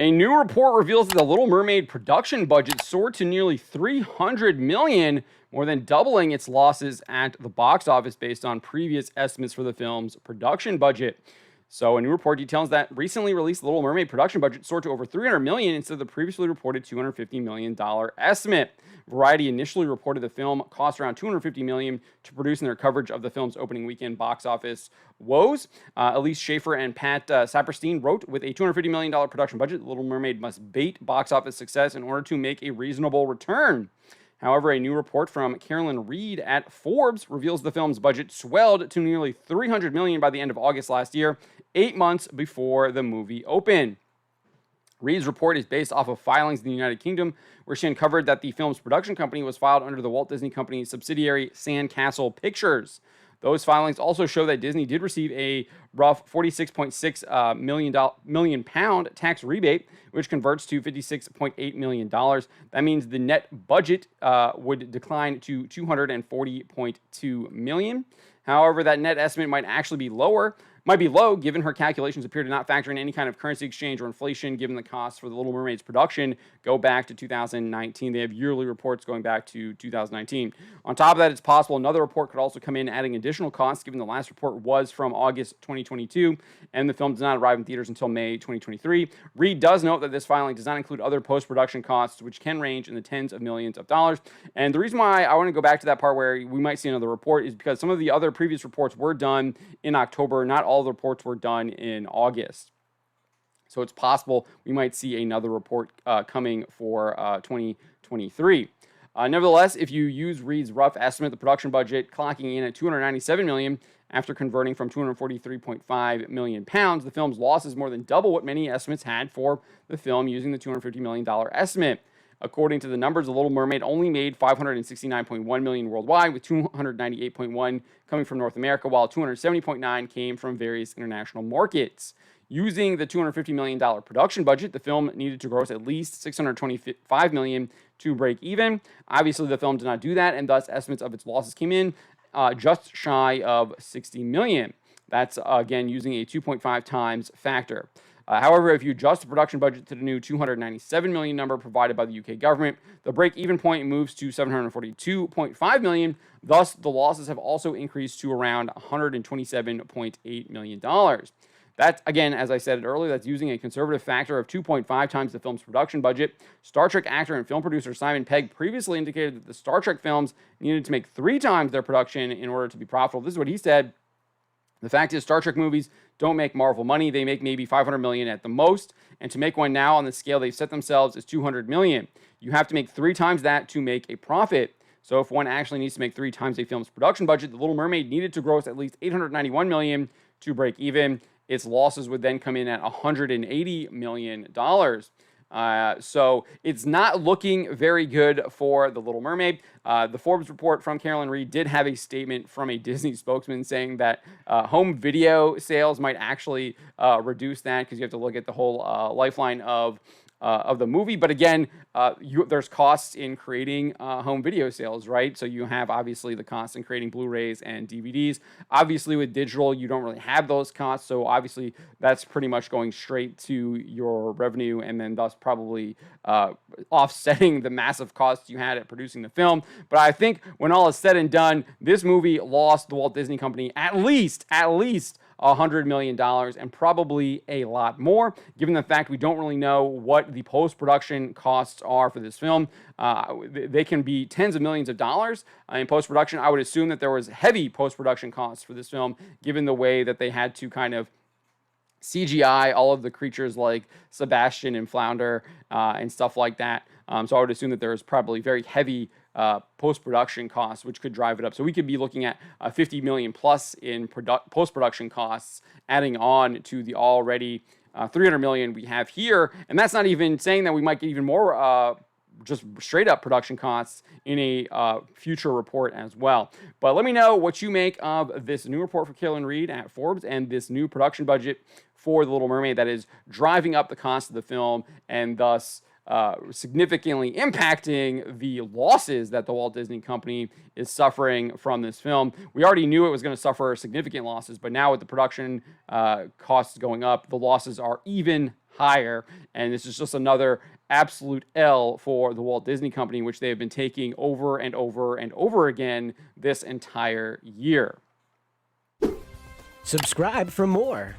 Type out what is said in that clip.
A new report reveals that the Little Mermaid production budget soared to nearly $300 million, more than doubling its losses at the box office based on previous estimates for the film's production budget. So, a new report details that recently released Little Mermaid production budget soared to over $300 million instead of the previously reported $250 million estimate. Variety initially reported the film cost around $250 million to produce in their coverage of the film's opening weekend box office woes. Elise Schaefer and Pat Saperstein wrote, with a $250 million production budget, Little Mermaid must bait box office success in order to make a reasonable return. However, a new report from Carolyn Reed at Forbes reveals the film's budget swelled to nearly $300 million by the end of August last year, 8 months before the movie opened. Reed's report is based off of filings in the United Kingdom, where she uncovered that the film's production company was filed under the Walt Disney Company's subsidiary Sandcastle Pictures. Those filings also show that Disney did receive a rough £46.6 million tax rebate, which converts to $56.8 million. That means the net budget would decline to $240.2 million. However, that net estimate might actually be low, given her calculations appear to not factor in any kind of currency exchange or inflation, given the costs for the Little Mermaid's production go back to 2019. They have yearly reports going back to 2019. On top of that, it's possible another report could also come in adding additional costs, given the last report was from August 2022, and the film does not arrive in theaters until May 2023. Reed does note that this filing does not include other post-production costs, which can range in the tens of millions of dollars. And the reason why I want to go back to that part where we might see another report is because some of the other previous reports were done in October. Not all the reports were done in August. So it's possible we might see another report coming for 2023. Nevertheless, if you use Reed's rough estimate, the production budget clocking in at $297 million after converting from £243.5 million, the film's loss is more than double what many estimates had for the film using the $250 million estimate. According to the numbers, The Little Mermaid only made $569.1 million worldwide, with $298.1 coming from North America, while $270.9 came from various international markets. Using the $250 million production budget, the film needed to gross at least $625 million to break even. Obviously, the film did not do that, and thus estimates of its losses came in just shy of $60 million. That's, again, using a 2.5 times factor. However, if you adjust the production budget to the new $297 million number provided by the UK government, the break-even point moves to $742.5 million. Thus, the losses have also increased to around $127.8 million. That's, again, as I said earlier, that's using a conservative factor of 2.5 times the film's production budget. Star Trek actor and film producer Simon Pegg previously indicated that the Star Trek films needed to make 3 times their production in order to be profitable. This is what he said. The fact is, Star Trek movies don't make Marvel money. They make maybe $500 million at the most. And to make one now on the scale they've set themselves is $200 million. You have to make 3 times that to make a profit. So if one actually needs to make 3 times a film's production budget, The Little Mermaid needed to gross at least $891 million to break even. Its losses would then come in at $180 million. So it's not looking very good for The Little Mermaid. The Forbes report from Carolyn Reed did have a statement from a Disney spokesman saying that home video sales might actually reduce that, because you have to look at the whole lifeline of the movie. But again, there's costs in creating home video sales, right? So you have obviously the costs in creating Blu-rays and DVDs. Obviously with digital, you don't really have those costs. So obviously that's pretty much going straight to your revenue, and then thus probably offsetting the massive costs you had at producing the film. But I think when all is said and done, this movie lost the Walt Disney Company at least $100 million, and probably a lot more, given the fact we don't really know what the post-production costs are for this film. They can be tens of millions of dollars in post-production. I would assume that there was heavy post-production costs for this film, given the way that they had to kind of CGI all of the creatures like Sebastian and Flounder and stuff like that. So I would assume that there was probably very heavy post-production costs, which could drive it up. So we could be looking at $50 million plus in post-production costs, adding on to the already $300 million we have here. And that's not even saying that we might get even more just straight up production costs in a future report as well. But let me know what you make of this new report for Carolyn Reed at Forbes and this new production budget for The Little Mermaid that is driving up the cost of the film, and thus significantly impacting the losses that the Walt Disney Company is suffering from this film. We already knew it was going to suffer significant losses, but now with the production costs going up, the losses are even higher. And this is just another absolute L for the Walt Disney Company, which they have been taking over and over and over again this entire year. Subscribe for more.